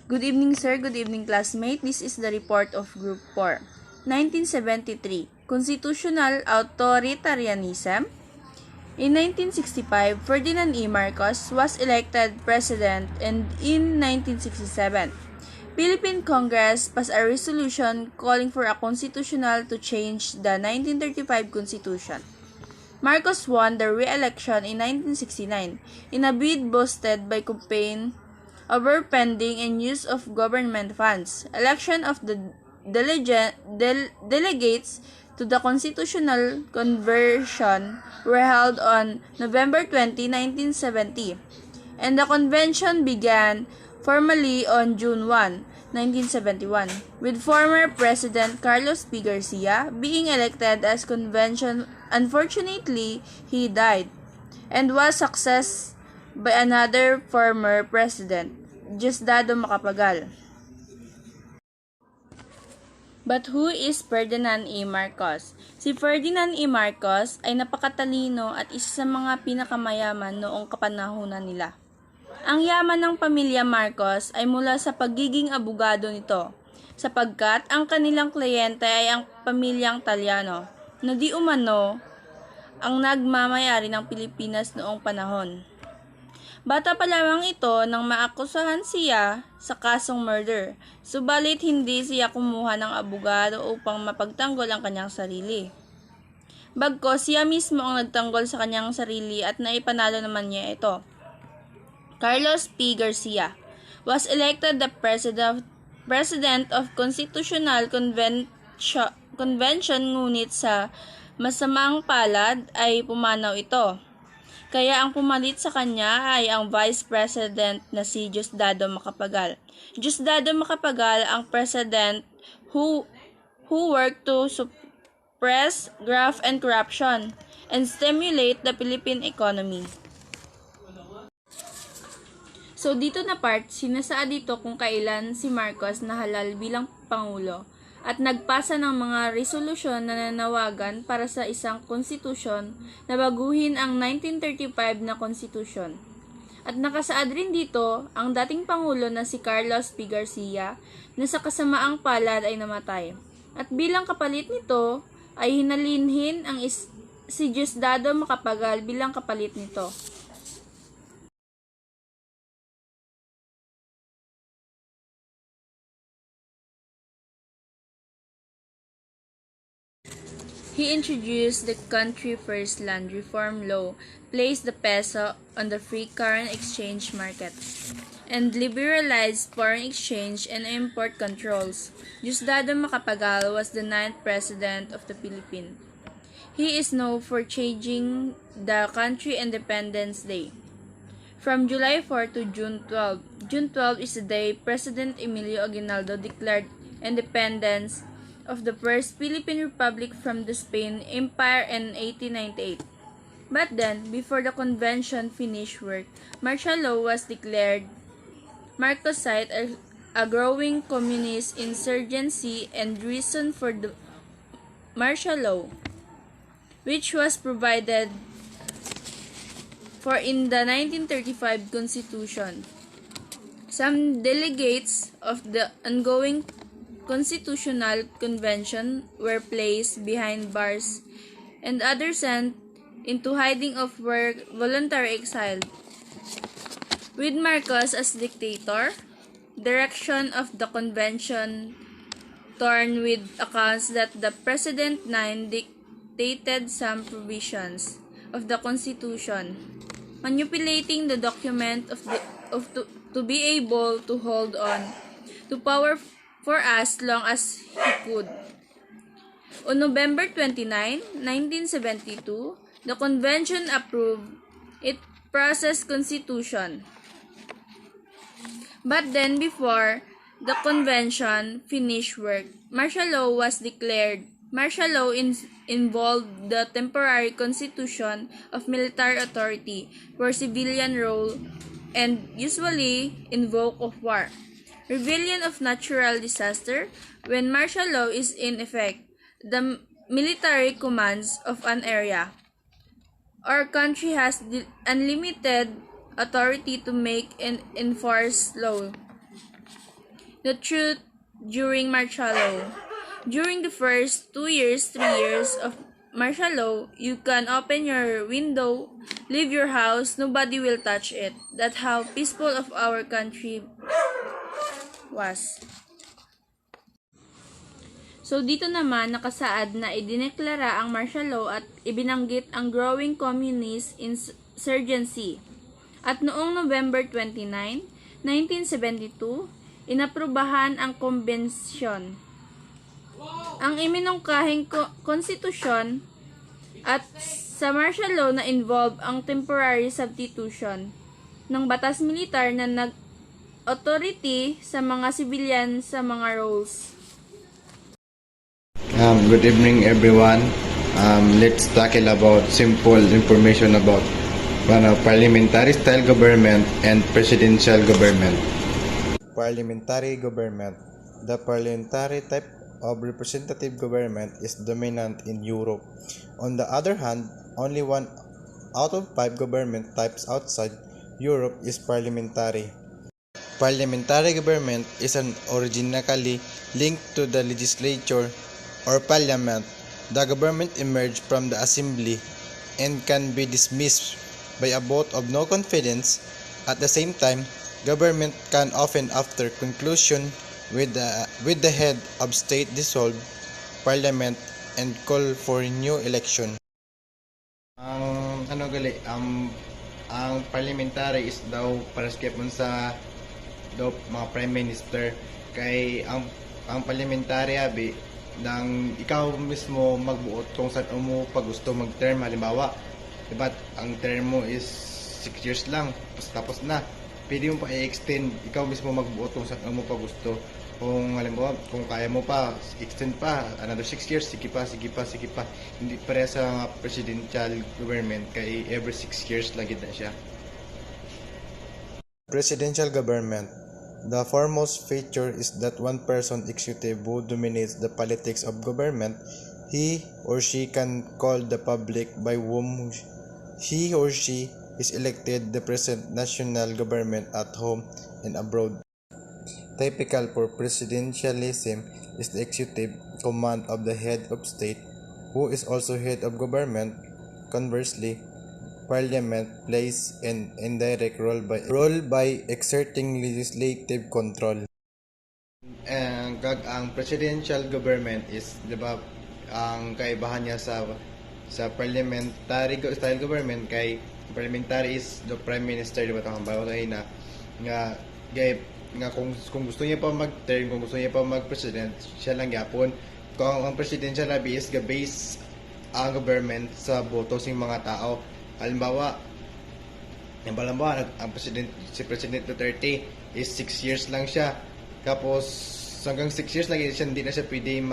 Good evening, sir. Good evening, classmate. This is the report of Group 4. 1973, Constitutional Authoritarianism. In 1965, Ferdinand E. Marcos was elected president, and in 1967, Philippine Congress passed a resolution calling for a constitutional to change the 1935 Constitution. Marcos won the re-election in 1969 in a bid boosted by campaign overspending and use of government funds. Election of the delegates to the Constitutional Convention were held on November 20, 1970, and the convention began formally on June 1, 1971, with former President Carlos P. Garcia being elected as convention. Unfortunately, he died and was succeeded by another former president, Diosdado Macapagal. But who is Ferdinand E. Marcos? Si Ferdinand E. Marcos ay napakatalino at isa sa mga pinakamayaman noong kapanahunan nila. Ang yaman ng pamilya Marcos ay mula sa pagiging abogado nito, sapagkat ang kanilang kliyente ay ang pamilyang Talyano, na di umano ang nagmamayari ng Pilipinas noong panahon. Bata pa lamang ito nang maakusahan siya sa kasong murder, subalit hindi siya kumuha ng abogado upang mapagtanggol ang kanyang sarili. Bagkus siya mismo ang nagtanggol sa kanyang sarili at naipanalo naman niya ito. Carlos P. Garcia was elected the President of Constitutional Convention, ngunit sa masamang palad ay pumanaw ito. Kaya ang pumalit sa kanya ay ang Vice President na si Diosdado Macapagal. Diosdado Macapagal ang President who worked to suppress graft and corruption and stimulate the Philippine economy. So dito na part, sinasaad dito kung kailan si Marcos nahalal bilang Pangulo at nagpasa ng mga resolusyon na nanawagan para sa isang konstitusyon na baguhin ang 1935 na konstitusyon. At nakasaad rin dito ang dating Pangulo na si Carlos P. Garcia na sa kasamaang palad ay namatay. At bilang kapalit nito ay hinalinhin si Diosdado Macapagal bilang kapalit nito. He introduced the Country First Land Reform Law, placed the peso on the free current exchange market, and liberalized foreign exchange and import controls. Diosdado Macapagal was the 9th President of the Philippines. He is known for changing the country Independence Day from July 4 to June 12. June 12 is the day President Emilio Aguinaldo declared independence of the First Philippine Republic from the Spain Empire in 1898. But then, before the convention finished work, martial law was declared. Marcos cited a growing communist insurgency and reason for the martial law, which was provided for in the 1935 Constitution. Some delegates of the ongoing Constitutional Convention were placed behind bars and others sent into hiding or voluntary exile. With Marcos as dictator, direction of the convention torn with accounts that the President 9 dictated some provisions of the Constitution, manipulating the document to be able to hold on to power for as long as he could. On November 29, 1972, the convention approved its process constitution. But then before the convention finished work, martial law was declared. Martial law involved the temporary constitution of military authority for civilian rule and usually invoke of war. Rebellion of natural disaster. When martial law is in effect, the military commands of an area or country has unlimited authority to make and enforce law. The truth during martial law. During the first 2 years, 3 years of martial law, you can open your window, leave your house, nobody will touch it. That's how peaceful of our country was. So dito naman nakasaad na idineklara ang martial law at ibinanggit ang growing communist insurgency. At noong November 29, 1972, inaprubahan ang konbensyon. Ang iminungkahing konstitusyon at sa martial law na involve ang temporary substitution ng batas militar na nag-authority sa mga civilian sa mga roles. Good evening, everyone. Let's tackle about simple information about parliamentary style government and presidential government. Parliamentary government. The parliamentary type of representative government is dominant in Europe. On the other hand, only 1 out of 5 government types outside Europe is parliamentary. Parliamentary government is originally linked to the legislature or parliament. The government emerged from the assembly and can be dismissed by a vote of no confidence. At the same time, government can often after conclusion with the head of state dissolve parliament and call for new election. Ang parliamentary is daw para sa daw mga prime minister kay ang parliamentary abi nang ikaw mismo magbuot kung saan mo pag gusto mag-term. Halimbawa, diba, ang term mo is 6 years lang, tapos na. Pwede mo pa i-extend, ikaw mismo magbuot kung saan mo pag gusto. Kung halimbawa, kung kaya mo pa, extend pa, another 6 years, sige pa. Hindi pare sa presidential government, kay every 6 years lagi na siya. Presidential government. The foremost feature is that one person executive who dominates the politics of government. He or she can call the public by whom he or she is elected the present national government at home and abroad. Typical for presidentialism is the executive command of the head of state, who is also head of government. Conversely, Parliament plays an indirect role by exerting legislative control. Ang presidential government is, diba, ang kaibahan niya sa parliamentary style government kay parliamentary is the prime minister, diba, tama ba na nga kung gusto niya pa mag-term, kung gusto niya pa mag-president, siya lang yapon. Kung ang presidential labi is ga-base ang government sa boto ng mga tao. Halimbawa, ang si President Duterte is 6 years lang siya. Tapos hanggang 6 years lang siya, hindi na siya pwede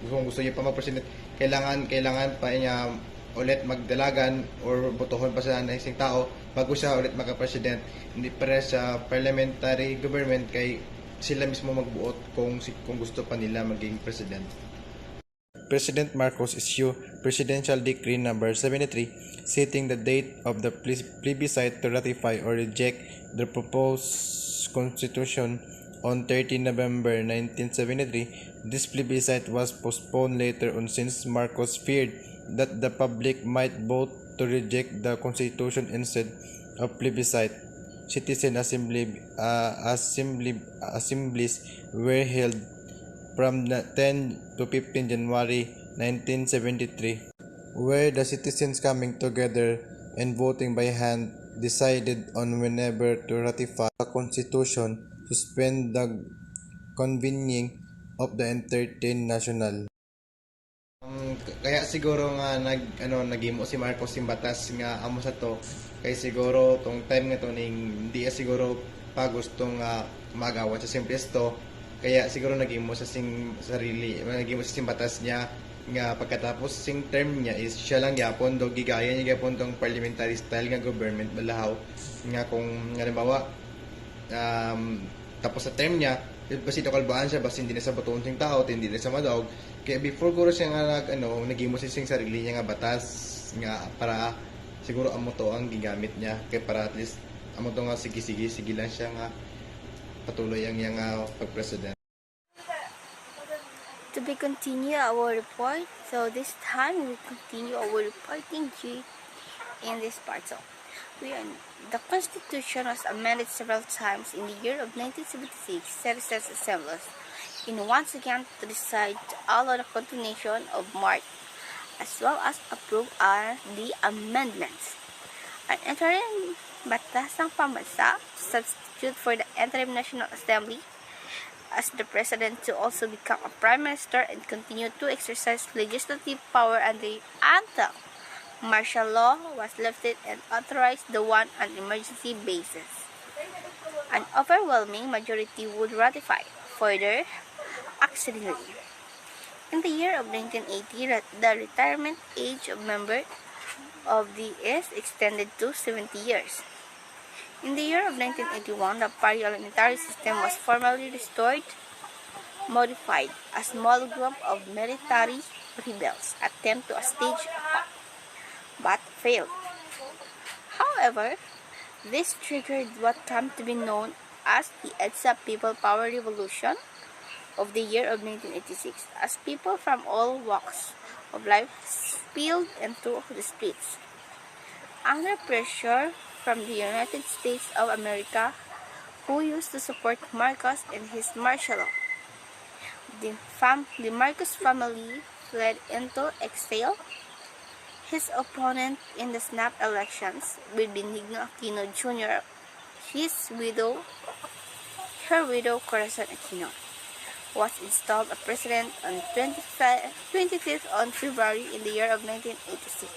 kung gusto niya pa mag-president, kailangan pa niya ulit magdalagan or botohon pa siya ng isang tao bago siya ulit magka-president. Hindi para sa parliamentary government kay sila mismo magbuot kung gusto pa nila maging president. President Marcos issued Presidential Decree Number 73 setting the date of the plebiscite to ratify or reject the proposed constitution on 30 November 1973. This plebiscite was postponed later on since Marcos feared that the public might vote to reject the constitution instead of plebiscite. Citizen assemblies were held from 10 to 15 January 1973, where the citizens coming together and voting by hand decided on whenever to ratify the Constitution, suspend the convening of the entertained national. Kaya siguro nga nagimo si Marcos yung batas nga amo sa to kay siguro tong time nga to ning hindi siguro pa gustong magawat sa simplisto. Kaya siguro naging mo sa sing batas niya nga pagkatapos sing term niya is siya lang yapon do gigaya niya yapon tong parliamentary style nga government balahaw nga kung halimbawa tapos sa term niya basi kalbaan siya basi hindi na sa boton sing tao hindi na sa madawg kaya before guro siya nga naging mo sing sarili niya nga batas nga para siguro amo to ang gigamit niya kay para at least amo to nga sige lang siya nga patuloy ang iyang pag-president. To be continue our report, so this time we continue our reporting in this part. So, the Constitution was amended several times in the year of 1976. Citizens assembled in once again to decide to allow the continuation of March, as well as approve the amendments. An interim batasang pambansa to substitute for the interim National Assembly as the President to also become a Prime Minister and continue to exercise legislative power until martial law was lifted and authorized the one on emergency basis. An overwhelming majority would ratify further accidentally. In the year of 1980, the retirement age of members of the is extended to 70 years. In the year of 1981, the parliamentary system was formally restored, modified. A small group of military rebels attempted to stage a coup, but failed. However, this triggered what came to be known as the EDSA People Power Revolution of the year of 1986, as people from all walks of life spilled into the streets. Under pressure from the United States of America, who used to support Marcos and his martial law, the Marcos family fled into exile. His opponent in the snap elections, with Benigno Aquino Jr., her widow Corazon Aquino, was installed as president on 25th on February in the year of 1986.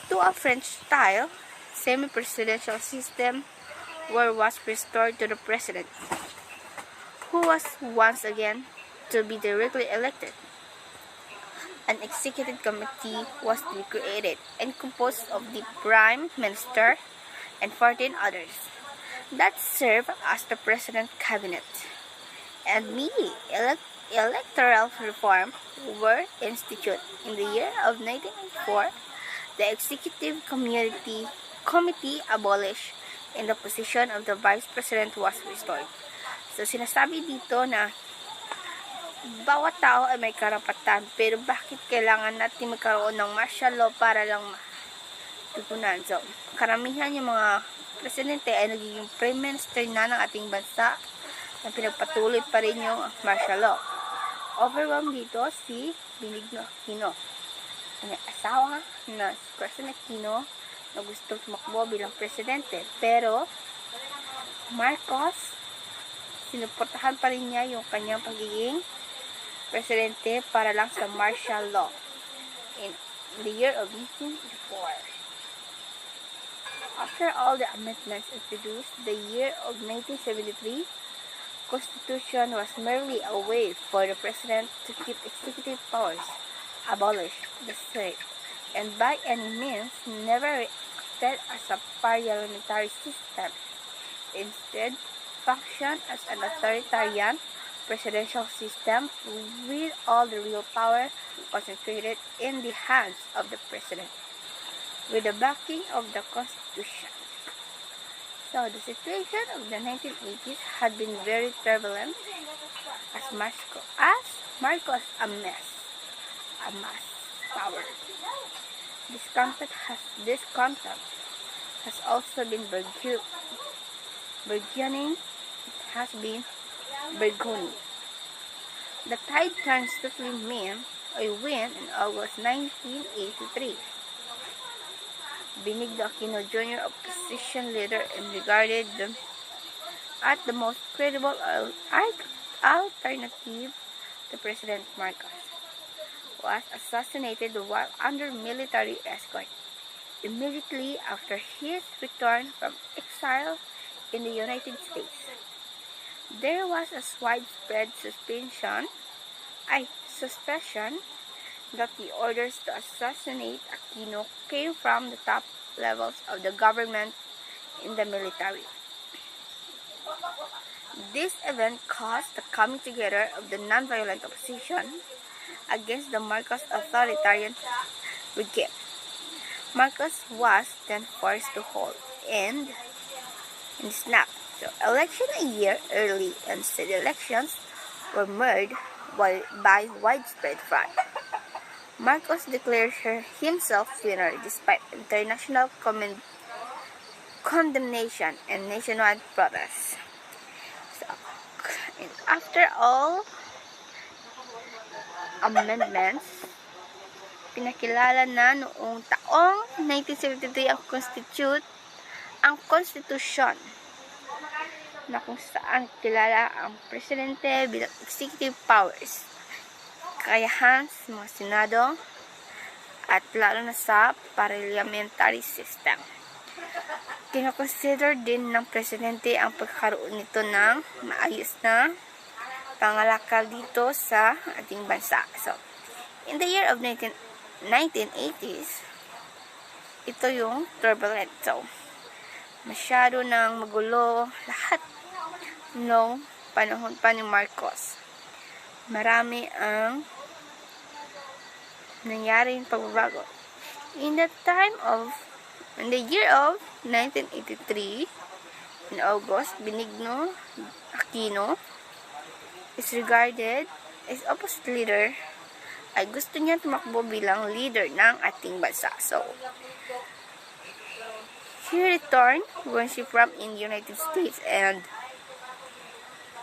To a French-style semi-presidential system where was restored to the president, who was once again to be directly elected. An executive committee was to be created and composed of the Prime Minister and 14 others that serve as the President Cabinet. And electoral reform were instituted. In the year of 1984, the Executive Committee abolished and the position of the Vice President was restored. So, sinasabi dito na bawat tao ay may karapatan, pero bakit kailangan natin magkaroon ng martial law para lang tugunan? So, karamihan yung mga presidente ay nagiging prime minister na ng ating bansa na pinagpatuloy pa rin yung martial law. Overwhelmed dito si Benigno Aquino. May asawa na si Corazon Aquino na gusto tumakbo bilang presidente. Pero, Marcos, sinuportahan pa rin niya yung kanyang pagiging presidente para lang sa martial law in the year of 1984. After all the amendments introduced, the year of 1973, Constitution was merely a way for the President to keep executive powers, abolish the state, and by any means never reacted as a parliamentary system. Instead, functioned as an authoritarian presidential system with all the real power concentrated in the hands of the President, with the backing of the Constitution. So, the situation of the 1980s had been very turbulent as Marcos a mass power. This concept has also been burgeoning. The tide turned swiftly a win in August 1983. Benigno Aquino Jr., opposition leader and regarded as the most credible alternative to President Marcos, was assassinated while under military escort immediately after his return from exile in the United States. There was a widespread suspicion that the orders to assassinate Aquino came from the top levels of the government in the military. This event caused the coming together of the nonviolent opposition against the Marcos authoritarian regime. Marcos was then forced to hold and snap So, election a year early and said elections were marred by widespread fraud. Marcos declared himself winner despite international condemnation and nationwide protests. So, and after all amendments, pinakilala na noong taong 1973 ang konstitusyon na kung saan kilala ang presidente bilang executive powers, kakayahan sa mga senado, at lalo na sa parliamentary system. Kinoconsider din ng presidente ang pagkakaroon nito ng maayos na pangalakal dito sa ating bansa. So, in the year of 1980s, ito yung turbulent. So, masyado nang magulo lahat noong panahon pa ni Marcos. Marami ang nangyaring pagbabago. In the year of 1983, in August, Benigno Aquino is regarded as opposite leader ay gusto niya tumakbo bilang leader ng ating bansa. So, he returned when she from in the United States and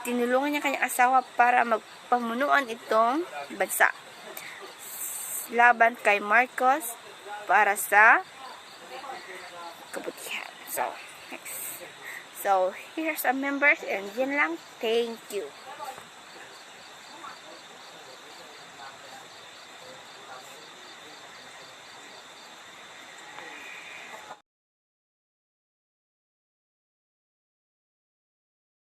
tinulungan niya kanyang asawa para magpamunuan itong bansa laban kay Marcos para sa kabutihan. So, next. So, here's some members and yan lang. Thank you.